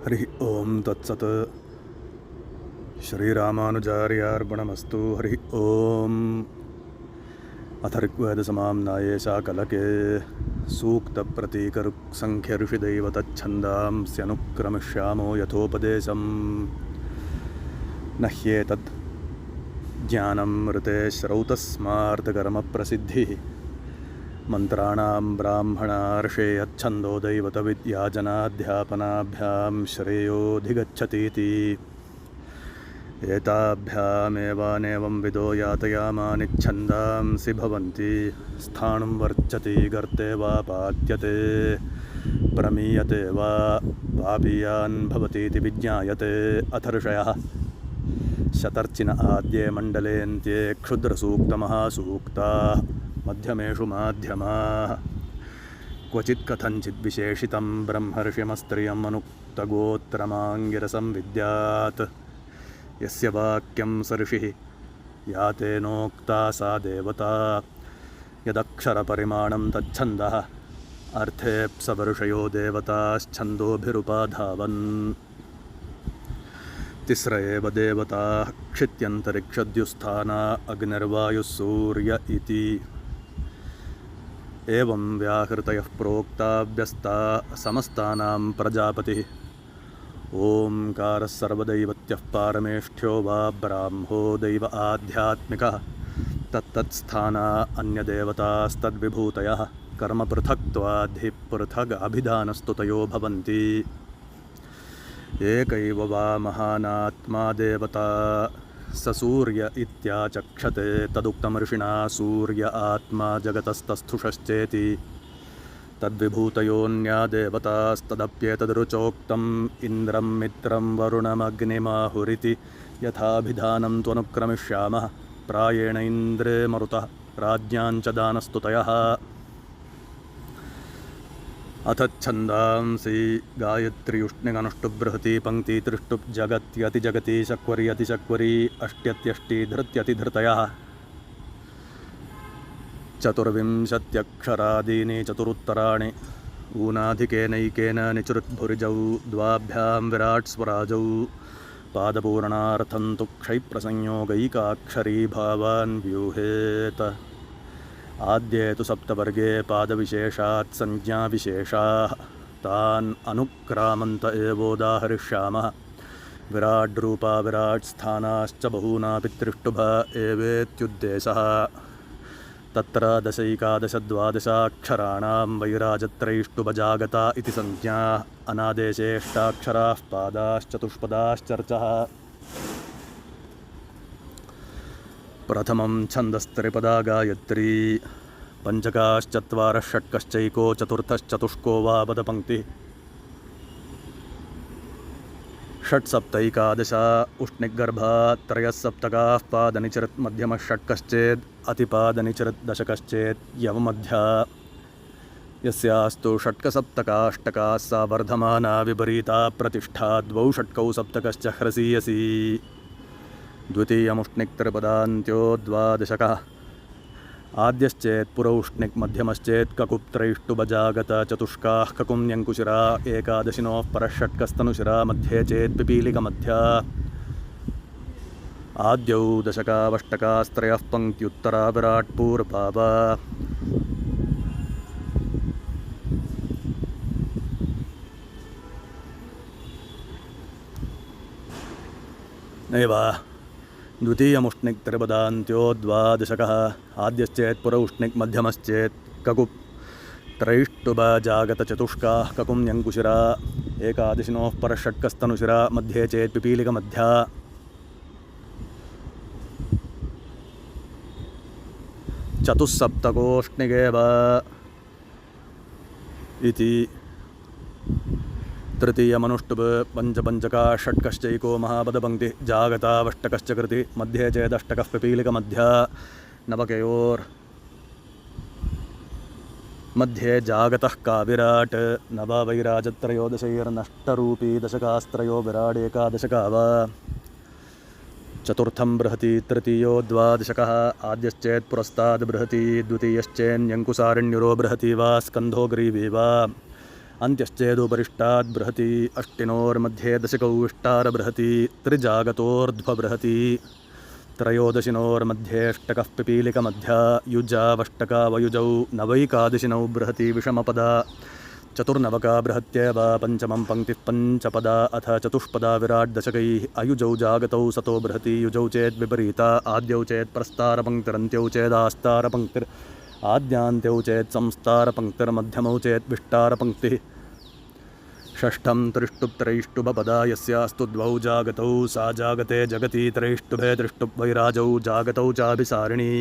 हरि ओम तत्सत् श्रीरामानुजार्यार्पणमस्तु। हरि ओम। अथ ऋग्वेदसमाम्नाये शाकलके सूक्तप्रतीकऋक्सङ्ख्यऋषिदैवतच्छन्दांस्यनुक्रमिष्यामो यथोपदेशम्। न ह्येतत् ज्ञानं ऋते श्रौतस्मार्तकर्मप्रसिद्धिः। मन्त्राणां ब्राह्मणार्षे यच्छन्दो दैवतविद्याजनाध्यापनाभ्यां श्रेयोऽधिगच्छतीति। एताभ्यामेवानेवं विदो यातयामानिच्छन्दांसि भवन्ति। स्थाणुं वर्चति गर्ते वा पात्यते प्रमीयते वा पापीयान् भवतीति विज्ञायते। अथ ऋषयः शतर्चिन आद्ये मण्डलेऽन्त्ये क्षुद्रसूक्तमहासूक्ताः मध्यमेषु माध्यमाः। क्वचित् कथञ्चित् विशेषितं ब्रह्मर्षिमस्त्रियम् अनुक्तगोत्रमाङ्गिरसं विद्यात्। यस्य वाक्यं स ऋषिः या तेनोक्ता सा देवता। यदक्षरपरिमाणं तच्छन्दः अर्थेऽप्सवर्षयो देवताश्छन्दोभिरुपाधावन्। तिस्र एव देवताः क्षित्यन्तरिक्षद्युस्थाना अग्निर्वायुः सूर्य इति। एवं व्याहृतयः प्रोक्ता व्यस्ता समस्तानां प्रजापतिः। ओंकारः सर्वदैवत्यः पारमेष्ठ्यो वा ब्राह्मो दैव आध्यात्मिकः। तत्तत्स्थाना अन्यदेवतास्तद्विभूतयः कर्मपृथक्त्वाद्धिपृथगभिधानस्तुतयो भवन्ति। एकैव वा महानात्मा देवता स सूर्य इत्याचक्षते। तदुक्तं ऋषिणा सूर्य आत्मा जगतस्तस्थुषश्चेति। तद्विभूतयोऽन्या देवतास्तदप्येतदृचोक्तम् इन्द्रं मित्रं वरुणमग्निमाहुरिति यथाभिधानं त्वनुक्रमिष्यामः। प्रायेण इन्द्रे मरुतः राज्ञां च दानस्तुतयः। अथ छन्दांसि गायत्र्युष्णिगनुष्टुबृहती पङ्क्ति त्रिष्टुप् जगत्यतिजगति शक्वरि अतिशक्वरि अष्ट्यत्यष्टि धृत्यतिधृतयः। चतुर्विंशत्यक्षरादीनि चतुरुत्तराणि ऊनाधिकेनैकेन निचृद्भुरिजौ। द्वाभ्यां विराट् स्वराजौ पादपूर्णार्थं तु क्षैप्रसंयोगैकाक्षरी भावान् व्यूहेत। आद्ये तु सप्तवर्गे पादविशेषात् संज्ञाविशेषाः तान् अनुक्रामन्त एवोदाहरिष्यामः। विराड्रूपा विराट् स्थानाश्च बहूनापि त्रिष्टुभ एवेत्युद्देशः। तत्र दशैकादशद्वादशाक्षराणां वैराजत्रैष्टुभजागता इति संज्ञा। अनादेशेष्टाक्षराः पादाश्चतुष्पदाश्चर्चः। प्रथमं छन्दस्त्रिपदा गायत्री। पञ्चकाश्चत्वारः षट्कश्चैको चतुर्थश्चतुष्को वा पदपङ्क्तिः। षट्सप्तैकादशा उष्णिगर्भा त्रयः सप्तकाः पादनिचरत् मध्यमः षट्कश्चेद् अतिपादनिचरत् दशकश्चेत् यवमध्या। यस्यास्तु षट्कसप्तकाष्टकाः सा वर्धमाना विपरीता प्रतिष्ठा। द्वौ षट्कौ सप्तकश्च ह्रसीयसी। द्वितीयमुष्णिक् त्रिपदान्त्यो द्वादशकः। आद्यश्चेत् पुरौष्णिक् मध्यमश्चेत् ककुप् त्रैष्टुभजागत चतुष्काः ककुम्यङ्कुशिरा। एकादशिनोः परः षट्कस्तनुशिरा मध्ये चेत् पिपीलिकमध्या। आद्यौ दशकावष्टकास्त्रयः पङ्क्त्युत्तरा विराट् पूर्वावा। नैव द्वितीयमुष्णिक् त्रिपदान्त्यो द्वादशकः। आद्यश्चेत् पुरौष्णिक् मध्यमश्चेत् ककुप् त्रैष्टुभजागतचतुष्काः ककुम्यङ्कुशिरा। एकादशिनोः परः षट्कस्तनुशिरा मध्ये चेत् पिपीलिकमध्या। चतुस्सप्तकोष्णिगेव इति। तृतीयमनुष्टुप् पञ्चपञ्चका षट्कश्चैको महापदपङ्क्तिः। जागतावष्टकश्च कृति मध्ये चेदष्टकः पिपीलिकमध्या। नवकयोर् मध्ये जागतः का विराट्। नव वैराजत्रयोदशैर्नष्टरूपी दशकास्त्रयो विराट् एकादशका वा। चतुर्थं बृहति तृतीयो द्वादशकः। आद्यश्चेत् पुरस्ताद् बृहति द्वितीयश्चेन्यङ्कुशारण्युरो बृहति वा स्कन्धो ग्रीवी वा। अन्त्यश्चेदुपरिष्टाद् बृहति अष्टिनोर्मध्ये दशकौ इष्टारबृहति त्रिजागतोर्ध्वबृहति त्रयोदशिनोर्मध्येष्टकः पिपीलिकमध्या युजावष्टकावयुजौ नवैकादशिनौ बृहति विषमपदा चतुर्नवका बृहत्येव पञ्चमं पङ्क्तिः पञ्चपदा अथ चतुष्पदा विराट् दशकैः अयुजौ जागतौ सतो बृहति युजौ चेत् विपरीता आद्यौ चेत् प्रस्तारपङ्क्तिरन्त्यौ चेदास्तारपङ्क्तिर् आद्यान्त्यौ चेत् संस्तारपङ्क्तिर्मध्यमौ चेत् विष्टारपङ्क्तिः षष्ठं त्रिष्टुप्त्रैष्टुभपदा यस्यास्तु द्वौ जागतौ सा जागते जगति त्रैष्टुभे त्रिष्टुप्वैराजौ जागतौ चाभिसारिणी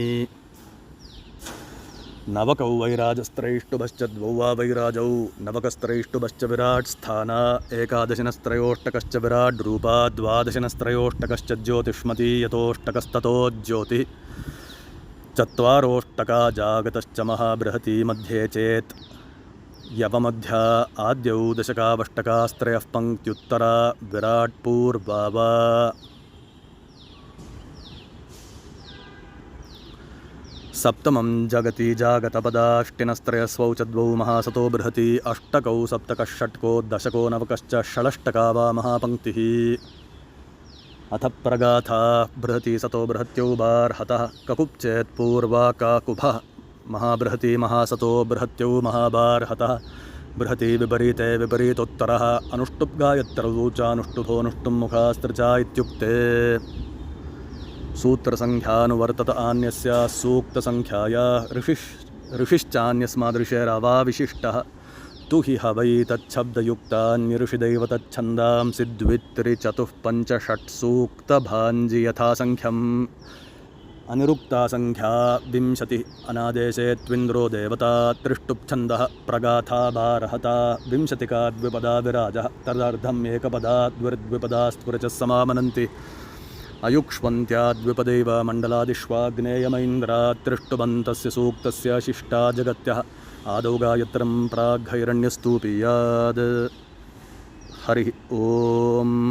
नवकौ वैराजस्त्रैष्टुभश्च द्वौ वा वैराजौ नवकस्त्रैष्टुभश्च विराट् स्थाना एकादशिनस्त्रयोष्टकश्च विराट् रूपा द्वादशिनस्त्रयोष्टकश्च ज्योतिष्मती यतोष्टकस्ततो ज्योतिः चत्वारोष्टका जागतश्च महाबृहति मध्ये चेत् यवमध्या आद्यौ दशकावष्टकास्त्रयः पङ्क्त्युत्तरा विराट् पूर्वा वा सप्तमं जगति जागतपदाष्टिनस्त्रयस्वौ च द्वौ महासतो बृहति अष्टकौ सप्तकः षट्को दशको नवकश्च षडष्टका वा महापङ्क्तिः अथ प्रगाथा बृहति सतो बृहत्यो बार्हतः ककुप् चेत् पूर्वा काकुभः महाबृहति महासतो बृहत्यो महाबार्हतः बृहति विपरीते विपरीतोत्तरः अनुष्टुप् गायत्रौ चानुष्टुभोऽनुष्टुं मुखास्त्रिचा इत्युक्ते सूत्रसङ्ख्यानुवर्तत आन्यस्य सूक्तसङ्ख्याया ऋषिश्चान्यस्मादृशेरवाविशिष्टः तु हि हवै तच्छब्दयुक्तान्यऋषिदैव तच्छन्दांसि द्वित्रिचतुः पञ्च षट् सूक्तभाञ्जि यथासङ्ख्यम् अनिरुक्ता सङ्ख्या 20 अनादेशे त्विन्द्रो देवता त्रिष्टुप्छन्दः प्रगाथा बारहता 20का द्विपदा विराजः तदर्धम् एकपदा द्विर्द्विपदास्त्वरचः समामनन्ति अयुक्ष्वन्त्याद्विपदैव मण्डलादिष्वाग्नेयमैन्द्रा त्रिष्टुबन्तस्य सूक्तस्य शिष्टा जगत्यः आदौ गायत्रं प्राग्हैरण्यस्तूपीयाद् हरिः ओम्।